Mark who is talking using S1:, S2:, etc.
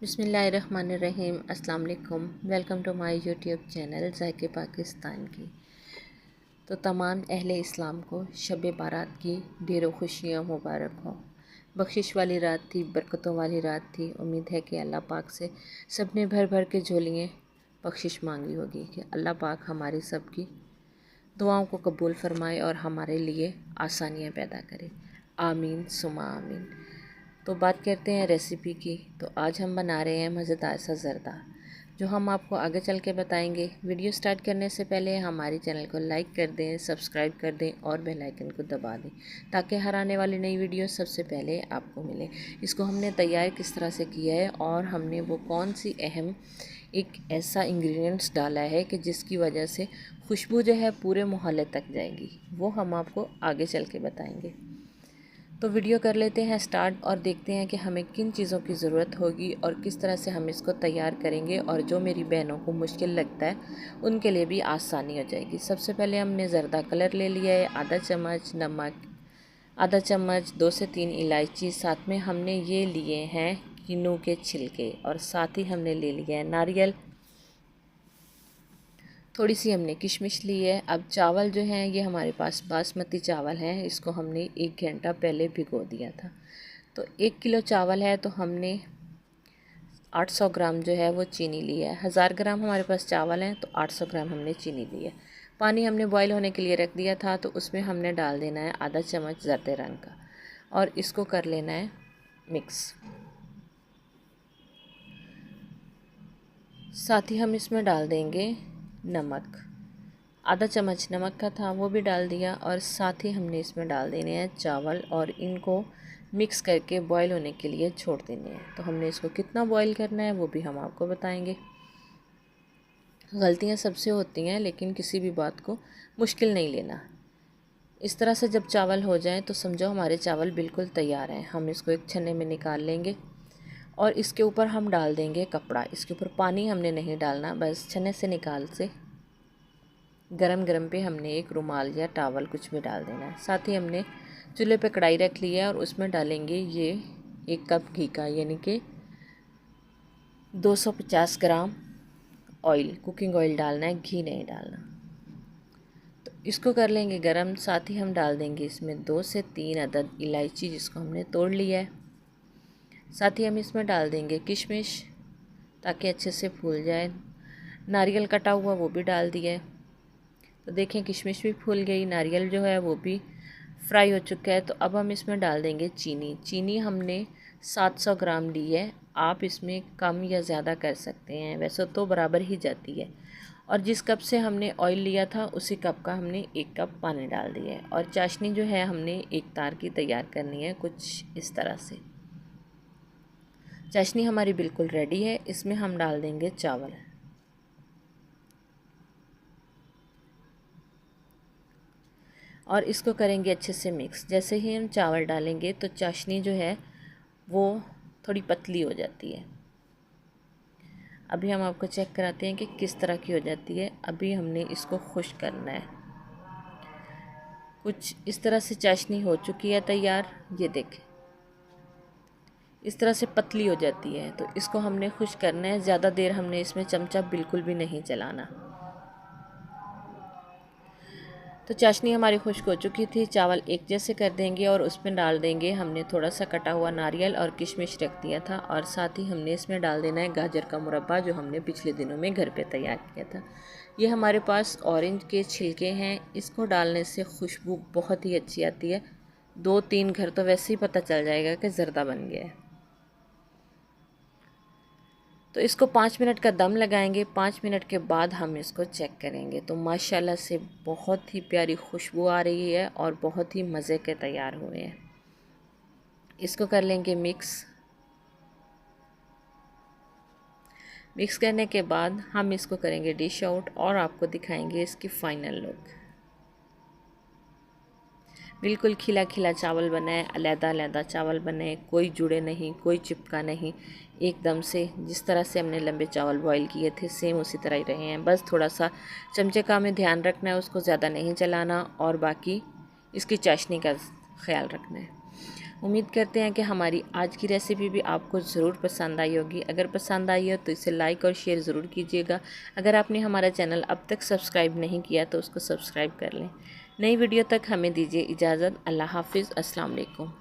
S1: बिस्मिल्लाहिर्रहमानिर्रहीम। अस्सलाम वालेकुम। Welcome to my YouTube channel ज़ायके पाकिस्तान की। तो तमाम अहले इस्लाम को शब बारात की ढेरों खुशियाँ मुबारक हो। बख्शिश वाली रात थी, बरकतों वाली रात थी। उम्मीद है कि अल्लाह पाक से सब ने भर भर के झोलियाँ बख्शिश मांगी होगी कि अल्लाह पाक हमारी सब की दुआओं को कबूल फरमाए और हमारे लिए आसानियाँ पैदा करे। आमीन सुमा आमीन। तो बात करते हैं रेसिपी की। तो आज हम बना रहे हैं मज़ेदार सा ज़र्दा, जो हम आपको आगे चल के बताएंगे। वीडियो स्टार्ट करने से पहले हमारे चैनल को लाइक कर दें, सब्सक्राइब कर दें और बेल आइकन को दबा दें, ताकि हर आने वाली नई वीडियो सबसे पहले आपको मिले। इसको हमने तैयार किस तरह से किया है और हमने वो कौन सी अहम एक ऐसा इंग्रेडिएंट्स डाला है कि जिसकी वजह से खुशबू जो है पूरे मोहल्ले तक जाएगी, वो हम आपको आगे चल के बताएंगे। तो वीडियो कर लेते हैं स्टार्ट और देखते हैं कि हमें किन चीज़ों की ज़रूरत होगी और किस तरह से हम इसको तैयार करेंगे, और जो मेरी बहनों को मुश्किल लगता है उनके लिए भी आसानी हो जाएगी। सबसे पहले हमने ज़र्दा कलर ले लिया है, आधा चम्मच नमक, आधा चम्मच 2 से 3 इलायची, साथ में हमने ये लिए हैं किन्नू के छिलके, और साथ ही हमने ले लिया है नारियल, थोड़ी सी हमने किशमिश ली है। अब चावल जो हैं ये हमारे पास बासमती चावल हैं, इसको हमने 1 घंटा पहले भिगो दिया था। तो 1 किलो चावल है तो हमने 800 ग्राम जो है वो चीनी ली है। 1000 ग्राम हमारे पास चावल हैं तो 800 ग्राम हमने चीनी ली है। पानी हमने बॉईल होने के लिए रख दिया था, तो उसमें हमने डाल देना है आधा चम्मच ज़रदे रंग का, और इसको कर लेना है मिक्स। साथ ही हम इसमें डाल देंगे नमक, आधा चम्मच नमक का था वो भी डाल दिया, और साथ ही हमने इसमें डाल देने हैं चावल और इनको मिक्स करके बॉईल होने के लिए छोड़ देने हैं। तो हमने इसको कितना बॉईल करना है वो भी हम आपको बताएंगे। गलतियां सबसे होती हैं, लेकिन किसी भी बात को मुश्किल नहीं लेना। इस तरह से जब चावल हो जाए तो समझो हमारे चावल बिल्कुल तैयार हैं। हम इसको एक छन्ने में निकाल लेंगे और इसके ऊपर हम डाल देंगे कपड़ा। इसके ऊपर पानी हमने नहीं डालना, बस छन्ने से निकाल से गरम गरम पे हमने एक रुमाल या टावल कुछ भी डाल देना है। साथ ही हमने चूल्हे पे कढ़ाई रख ली है और उसमें डालेंगे ये 1 कप घी का, यानी कि 250 ग्राम ऑयल, कुकिंग ऑयल डालना है, घी नहीं डालना। तो इसको कर लेंगे गरम। साथ ही हम डाल देंगे इसमें 2 से 3 अदद इलायची, जिसको हमने तोड़ लिया है। साथ ही हम इसमें डाल देंगे किशमिश, ताकि अच्छे से फूल जाए। नारियल कटा हुआ वो भी डाल दिया है। तो देखें किशमिश भी फूल गई, नारियल जो है वो भी फ्राई हो चुका है। तो अब हम इसमें डाल देंगे चीनी। चीनी हमने 700 ग्राम ली है, आप इसमें कम या ज़्यादा कर सकते हैं, वैसे तो बराबर ही जाती है। और जिस कप से हमने ऑयल लिया था उसी कप का हमने 1 कप पानी डाल दिया है। और चाशनी जो है हमने एक तार की तैयार करनी है, कुछ इस तरह से। चाशनी हमारी बिल्कुल रेडी है। इसमें हम डाल देंगे चावल, और इसको करेंगे अच्छे से मिक्स। जैसे ही हम चावल डालेंगे तो चाशनी जो है वो थोड़ी पतली हो जाती है। अभी हम आपको चेक कराते हैं कि किस तरह की हो जाती है। अभी हमने इसको खुश करना है। कुछ इस तरह से चाशनी हो चुकी है तैयार, ये देखें इस तरह से पतली हो जाती है। तो इसको हमने खुश करना है। ज़्यादा देर हमने इसमें चमचा बिल्कुल भी नहीं चलाना। तो चाशनी हमारी खुश्क हो चुकी थी। चावल एक जैसे कर देंगे और उसमें डाल देंगे हमने थोड़ा सा कटा हुआ नारियल और किशमिश रख दिया था, और साथ ही हमने इसमें डाल देना है गाजर का मुरब्बा, जो हमने पिछले दिनों में घर पे तैयार किया था। ये हमारे पास ऑरेंज के छिलके हैं, इसको डालने से खुशबू बहुत ही अच्छी आती है। 2-3 घर तो वैसे ही पता चल जाएगा कि ज़र्दा बन गया है। तो इसको 5 मिनट का दम लगाएंगे। 5 मिनट के बाद हम इसको चेक करेंगे। तो माशाल्लाह से बहुत ही प्यारी खुशबू आ रही है और बहुत ही मज़े के तैयार हुए हैं। इसको कर लेंगे मिक्स। मिक्स करने के बाद हम इसको करेंगे डिश आउट और आपको दिखाएंगे इसकी फ़ाइनल लुक। बिल्कुल खिला खिला चावल बना है, अलग-अलग चावल बने हैं, कोई जुड़े नहीं, कोई चिपका नहीं। एकदम से जिस तरह से हमने लंबे चावल बॉईल किए थे सेम उसी तरह ही रहे हैं। बस थोड़ा सा चमचे का हमें ध्यान रखना है, उसको ज़्यादा नहीं चलाना, और बाकी इसकी चाशनी का ख्याल रखना है। उम्मीद करते हैं कि हमारी आज की रेसिपी भी आपको ज़रूर पसंद आई होगी। अगर पसंद आई हो तो इसे लाइक और शेयर ज़रूर कीजिएगा। अगर आपने हमारा चैनल अब तक सब्सक्राइब नहीं किया तो उसको सब्सक्राइब कर लें। नई वीडियो तक हमें दीजिए इजाज़त। अल्लाह हाफिज़। अस्सलाम वालेकुम।